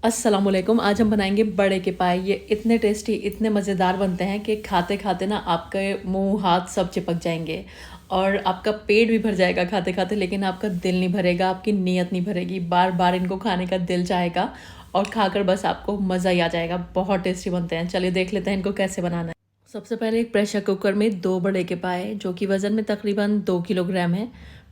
अस्सलामुअलैकुम। आज हम बनाएंगे बड़े के पाए। ये इतने टेस्टी, इतने मज़ेदार बनते हैं कि खाते खाते ना आपके मुंह हाथ सब चिपक जाएंगे और आपका पेट भी भर जाएगा खाते खाते, लेकिन आपका दिल नहीं भरेगा, आपकी नीयत नहीं भरेगी। बार बार इनको खाने का दिल चाहेगा और खाकर बस आपको मज़ा ही आ जाएगा। बहुत टेस्टी बनते हैं। चलिए देख लेते हैं इनको कैसे बनाना है। सबसे पहले एक प्रेशर कुकर में 2 बड़े के पाए, जो कि वज़न में तकरीबन 2 किलोग्राम है,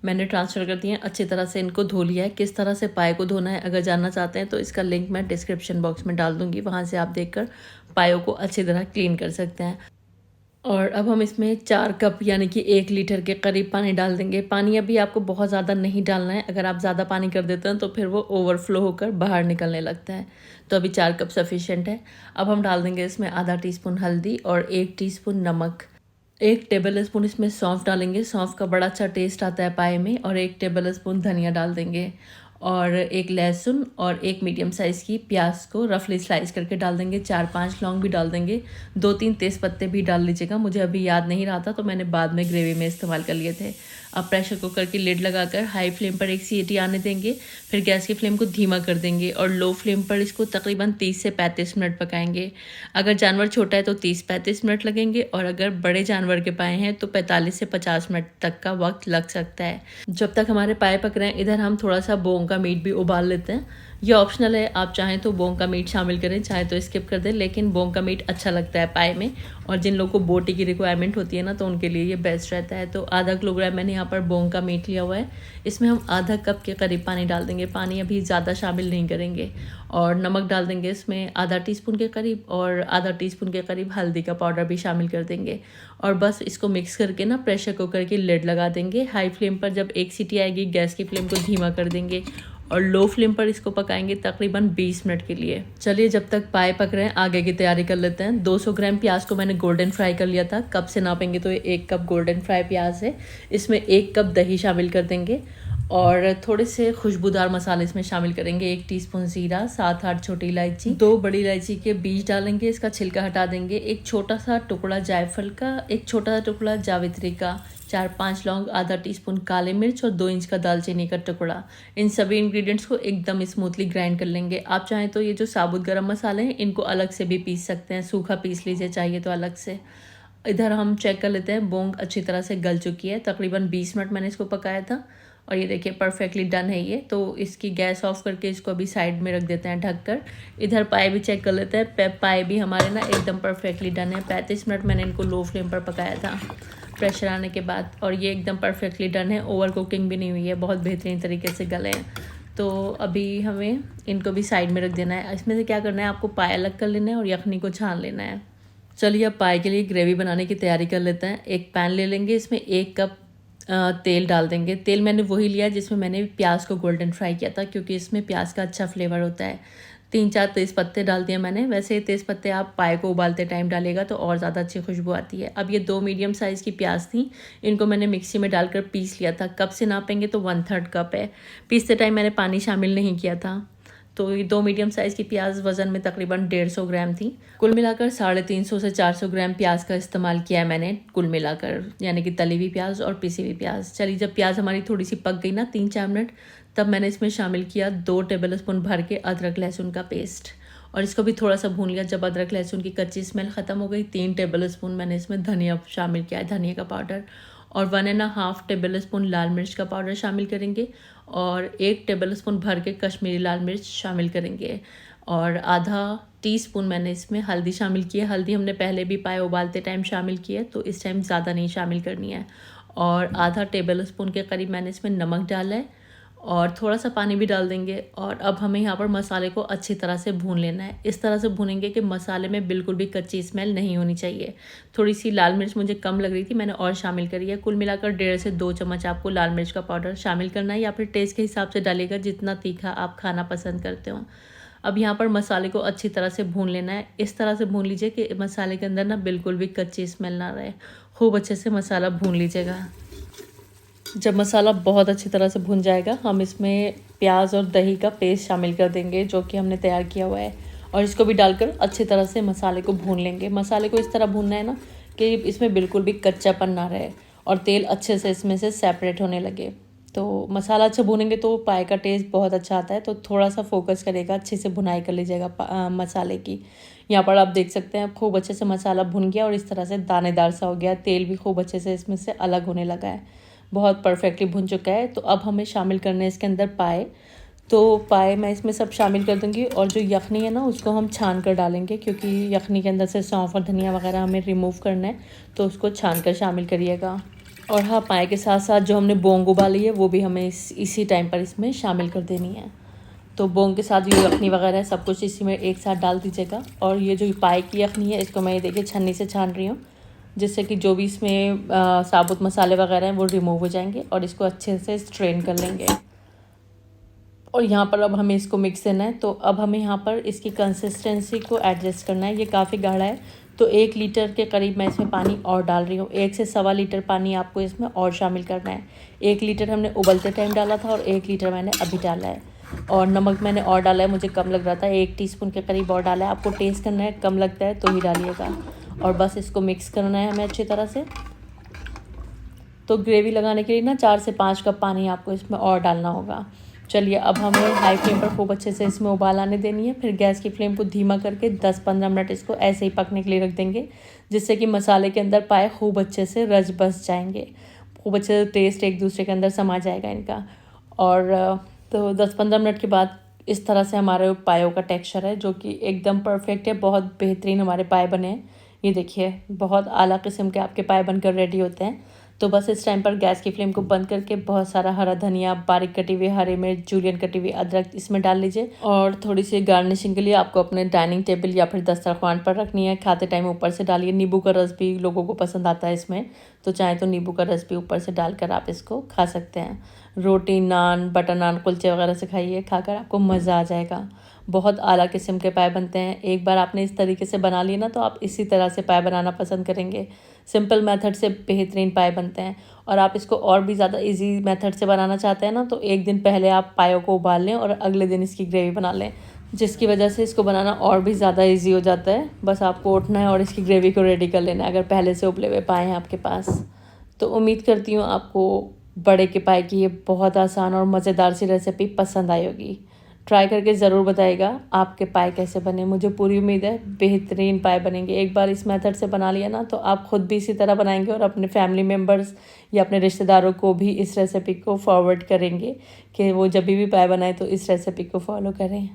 मैंने ट्रांसफ़र कर दिए हैं। अच्छी तरह से इनको धो लिया है। किस तरह से पाए को धोना है अगर जानना चाहते हैं तो इसका लिंक मैं डिस्क्रिप्शन बॉक्स में डाल दूँगी, वहाँ से आप देखकर पायों को अच्छी तरह क्लीन कर सकते हैं। और अब हम इसमें 4 कप यानी कि 1 लीटर के करीब पानी डाल देंगे। पानी अभी आपको बहुत ज़्यादा नहीं डालना है। अगर आप ज़्यादा पानी कर देते हैं तो फिर वो ओवरफ्लो होकर बाहर निकलने लगता है। तो अभी 4 कप सफिशिएंट है। अब हम डाल देंगे इसमें आधा टीस्पून हल्दी और 1 टीस्पून नमक। 1 टेबल स्पून इसमें सौंफ डालेंगे। सौंफ का बड़ा अच्छा टेस्ट आता है पाए में। और 1 टेबल स्पून धनिया डाल देंगे और 1 लहसुन और 1 मीडियम साइज़ की प्याज को रफली स्लाइस करके डाल देंगे। 4-5 लौंग भी डाल देंगे। 2-3 तेज़ पत्ते भी डाल लीजिएगा, मुझे अभी याद नहीं रहा था तो मैंने बाद में ग्रेवी में इस्तेमाल कर लिए थे। अब प्रेशर कुकर की लिड लगाकर हाई फ्लेम पर 1 सीटी आने देंगे। फिर गैस की फ्लेम को धीमा कर देंगे और लो फ्लेम पर इसको तकरीबन 30 से 35 मिनट पकाएंगे। अगर जानवर छोटा है तो 30-35 मिनट लगेंगे और अगर बड़े जानवर के पाए हैं तो 45 से 50 मिनट तक का वक्त लग सकता है। जब तक हमारे पाए पक रहे हैं, इधर हम थोड़ा सा बोंग का मीट भी उबाल लेते हैं। ये ऑप्शनल है, आप चाहें तो बोंग का मीट शामिल करें, चाहे तो स्किप कर दें, लेकिन बोंग का मीट अच्छा लगता है पाए में। और जिन लोगों को बोटी की रिक्वायरमेंट होती है ना, तो उनके लिए ये बेस्ट रहता है। तो आधा किलोग्राम मैंने यहाँ पर बोंग का मीट लिया हुआ है। इसमें हम आधा कप के करीब पानी डाल देंगे। पानी अभी ज़्यादा शामिल नहीं करेंगे। और नमक डाल देंगे इसमें आधा टीस्पून के करीब और आधा टीस्पून के करीब हल्दी का पाउडर भी शामिल कर देंगे। और बस इसको मिक्स करके ना प्रेशर कुकर की लिड लगा देंगे। हाई फ्लेम पर जब 1 सीटी आएगी गैस की फ्लेम को धीमा कर देंगे और लो फ्लेम पर इसको पकाएंगे तकरीबन 20 मिनट के लिए। चलिए जब तक पाए पक रहे हैं आगे की तैयारी कर लेते हैं। 200 ग्राम प्याज को मैंने गोल्डन फ्राई कर लिया था। कप से नापेंगे तो ये 1 कप गोल्डन फ्राई प्याज है। इसमें 1 कप दही शामिल कर देंगे और थोड़े से खुशबूदार मसाले इसमें शामिल करेंगे। 1 टीस्पून ज़ीरा, 7-8 छोटी इलायची, 2 बड़ी इलायची के बीज डालेंगे, इसका छिलका हटा देंगे। 1 छोटा सा टुकड़ा जायफल का, 1 छोटा सा टुकड़ा जावित्री का, 4-5 लौंग, आधा टीस्पून काली मिर्च और 2 इंच का दालचीनी का टुकड़ा। इन सभी इंग्रेडिएंट्स को एकदम स्मूथली ग्राइंड कर लेंगे। आप चाहें तो ये जो साबुत गरम मसाले हैं इनको अलग से भी पीस सकते हैं, सूखा पीस लीजिए चाहिए तो अलग से। इधर हम चेक कर लेते हैं, बोंग अच्छी तरह से गल चुकी है। तकरीबन 20 मिनट मैंने इसको पकाया था और ये देखिए परफेक्टली डन है ये। तो इसकी गैस ऑफ करके इसको अभी साइड में रख देते हैं ढककर। इधर पाए भी चेक कर लेते हैं। पाए भी हमारे ना एकदम परफेक्टली डन है। 35 मिनट मैंने इनको लो फ्लेम पर पकाया था प्रेशर आने के बाद और ये एकदम परफेक्टली डन है। ओवर कुकिंग भी नहीं हुई है, बहुत बेहतरीन तरीके से गले हैं। तो अभी हमें इनको भी साइड में रख देना है। इसमें से क्या करना है, आपको पाए अलग कर लेना है और यखनी को छान लेना है। चलिए अब पाए के लिए ग्रेवी बनाने की तैयारी कर लेते हैं। एक पैन ले लेंगे, इसमें 1 कप तेल डाल देंगे। तेल मैंने वही लिया जिसमें मैंने प्याज को गोल्डन फ्राई किया था, क्योंकि इसमें प्याज का अच्छा फ्लेवर होता है। 3-4 तेज़ पत्ते डाल दिए मैंने। वैसे तेज़ पत्ते आप पाए को उबालते टाइम डालेगा तो और ज़्यादा अच्छी खुशबू आती है। अब ये 2 मीडियम साइज़ की प्याज थी, इनको मैंने मिक्सी में डालकर पीस लिया था। कप से नापेंगे तो 1/3 कप है। पीसते टाइम मैंने पानी शामिल नहीं किया था। तो ये 2 मीडियम साइज़ की प्याज वज़न में तकरीबन 150 ग्राम थी। कुल मिलाकर 350 से 400 ग्राम प्याज का इस्तेमाल किया है मैंने कुल मिलाकर, यानी कि तली हुई प्याज और पिसी हुई प्याज। चलिए जब प्याज हमारी थोड़ी सी पक गई ना 3-4 मिनट, तब मैंने इसमें शामिल किया 2 टेबल स्पून भर के अदरक लहसुन का पेस्ट और इसको भी थोड़ा सा भून लिया। जब अदरक लहसुन की कच्ची स्मेल ख़त्म हो गई, 3 टेबल स्पून मैंने इसमें धनिया शामिल किया है, धनिया का पाउडर। और 1.5 टेबल स्पून लाल मिर्च का पाउडर शामिल करेंगे और 1 टेबल स्पून भर के कश्मीरी लाल मिर्च शामिल करेंगे। और आधा टीस्पून मैंने इसमें हल्दी शामिल की है। हल्दी हमने पहले भी पाए उबालते टाइम शामिल की है, तो इस टाइम ज़्यादा नहीं शामिल करनी है। और आधा टेबल स्पून के करीब मैंने इसमें नमक डाला है और थोड़ा सा पानी भी डाल देंगे। और अब हमें यहाँ पर मसाले को अच्छी तरह से भून लेना है। इस तरह से भूनेंगे कि मसाले में बिल्कुल भी कच्ची स्मेल नहीं होनी चाहिए। थोड़ी सी लाल मिर्च मुझे कम लग रही थी, मैंने और शामिल करी है। कुल मिलाकर 1.5 से 2 चम्मच आपको लाल मिर्च का पाउडर शामिल करना है, या फिर टेस्ट के हिसाब से डालेगा जितना तीखा आप खाना पसंद करते हो। अब यहाँ पर मसाले को अच्छी तरह से भून लेना है। इस तरह से भून लीजिए कि मसाले के अंदर ना बिल्कुल भी कच्ची स्मेल ना रहे। खूब अच्छे से मसाला भून लीजिएगा। जब मसाला बहुत अच्छी तरह से भुन जाएगा, हम इसमें प्याज और दही का पेस्ट शामिल कर देंगे जो कि हमने तैयार किया हुआ है, और इसको भी डालकर अच्छी तरह से मसाले को भून लेंगे। मसाले को इस तरह भूनना है ना कि इसमें बिल्कुल भी कच्चापन ना रहे और तेल अच्छे से इसमें से सेपरेट होने लगे। तो मसाला अच्छा भूनेंगे तो पाए का टेस्ट बहुत अच्छा आता है। तो थोड़ा सा फोकस करेगा, अच्छे से भुनाई कर लीजिएगा मसाले की। यहाँ पर आप देख सकते हैं खूब अच्छे से मसाला भुन गया और इस तरह से दानेदार सा हो गया, तेल भी खूब अच्छे से इसमें से अलग होने लगा है, बहुत परफेक्टली भुन चुका है। तो अब हमें शामिल करने हैं इसके अंदर पाए। तो पाए मैं इसमें सब शामिल कर दूँगी और जो यखनी है ना उसको हम छान कर डालेंगे, क्योंकि यखनी के अंदर से सौंफ और धनिया वगैरह हमें रिमूव करना है, तो उसको छान कर शामिल करिएगा। और हाँ, पाए के साथ साथ जो हमने बोंग उबाली है वो भी हमें इसी टाइम पर इसमें शामिल कर देनी है। तो बोंग के साथ जो यखनी वगैरह है सब कुछ इसी में एक साथ डाल दीजिएगा। और ये जो पाए की यखनी है इसको मैं ये देखिए छन्नी से छान रही हूँ, जिससे कि जो भी इसमें साबुत मसाले वगैरह हैं वो रिमूव हो जाएंगे और इसको अच्छे से स्ट्रेन कर लेंगे। और यहाँ पर अब हमें इसको मिक्स देना है। तो अब हमें यहाँ पर इसकी कंसिस्टेंसी को एडजस्ट करना है। ये काफ़ी गाढ़ा है, तो 1 लीटर के करीब मैं इसमें पानी और डाल रही हूँ। 1 से सवा लीटर पानी आपको इसमें और शामिल करना है। 1 लीटर हमने उबलते टाइम डाला था और 1 लीटर मैंने अभी डाला है। और नमक मैंने और डाला है, मुझे कम लग रहा था, 1 टीस्पून के करीब और डाला है। आपको टेस्ट करना है, कम लगता है तो ही डालिएगा। और बस इसको मिक्स करना है हमें अच्छी तरह से। तो ग्रेवी लगाने के लिए ना 4 से 5 कप पानी आपको इसमें और डालना होगा। चलिए अब हमें हाई फ्लेम पर खूब अच्छे से इसमें उबाल आने देनी है। फिर गैस की फ्लेम को धीमा करके 10-15 मिनट इसको ऐसे ही पकने के लिए रख देंगे, जिससे कि मसाले के अंदर पाए खूब अच्छे से रच बस जाएंगे, खूब अच्छे से टेस्ट एक दूसरे के अंदर समा जाएगा इनका। और तो 10-15 मिनट के बाद इस तरह से हमारे पायों का टेक्सचर है, जो कि एकदम परफेक्ट है। बहुत बेहतरीन हमारे पाए बने हैं। ये देखिए बहुत आला किस्म के आपके पाए बनकर रेडी होते हैं। तो बस इस टाइम पर गैस की फ्लेम को बंद करके बहुत सारा हरा धनिया, बारीक कटी हुई हरी मिर्च, जूलियन कटी हुई अदरक इसमें डाल लीजिए। और थोड़ी सी गार्निशिंग के लिए आपको अपने डाइनिंग टेबल या फिर दस्तरखान पर रखनी है। खाते टाइम ऊपर से डालिए। नींबू का रस भी लोगों को पसंद आता है इसमें, तो चाहे तो नींबू का रस भी ऊपर से डालकर आप इसको खा सकते हैं। रोटी, नान, बटर नान, कुलचे वगैरह से खाइए, खाकर आपको मज़ा आ जाएगा। बहुत आला किस्म के पाए बनते हैं। एक बार आपने इस तरीके से बना लिए ना तो आप इसी तरह से पाए बनाना पसंद करेंगे। सिंपल मेथड से बेहतरीन पाए बनते हैं। और आप इसको और भी ज़्यादा इजी मेथड से बनाना चाहते हैं ना, तो एक दिन पहले आप पायों को उबाल लें और अगले दिन इसकी ग्रेवी बना लें, जिसकी वजह से इसको बनाना और भी ज़्यादा ईजी हो जाता है। बस आपको उठना है और इसकी ग्रेवी को रेडी कर लेना है, अगर पहले से उबले हुए पाए हैं आपके पास। तो उम्मीद करती हूँ आपको बड़े के पाए की ये बहुत आसान और मज़ेदार सी रेसिपी पसंद आई होगी। ट्राई करके ज़रूर बताइएगा आपके पाए कैसे बने। मुझे पूरी उम्मीद है बेहतरीन पाए बनेंगे। एक बार इस मेथड से बना लिया ना तो आप खुद भी इसी तरह बनाएंगे और अपने फैमिली मेम्बर्स या अपने रिश्तेदारों को भी इस रेसिपी को फॉरवर्ड करेंगे कि वो जब भी पाए बनाए तो इस रेसिपी को फॉलो करें।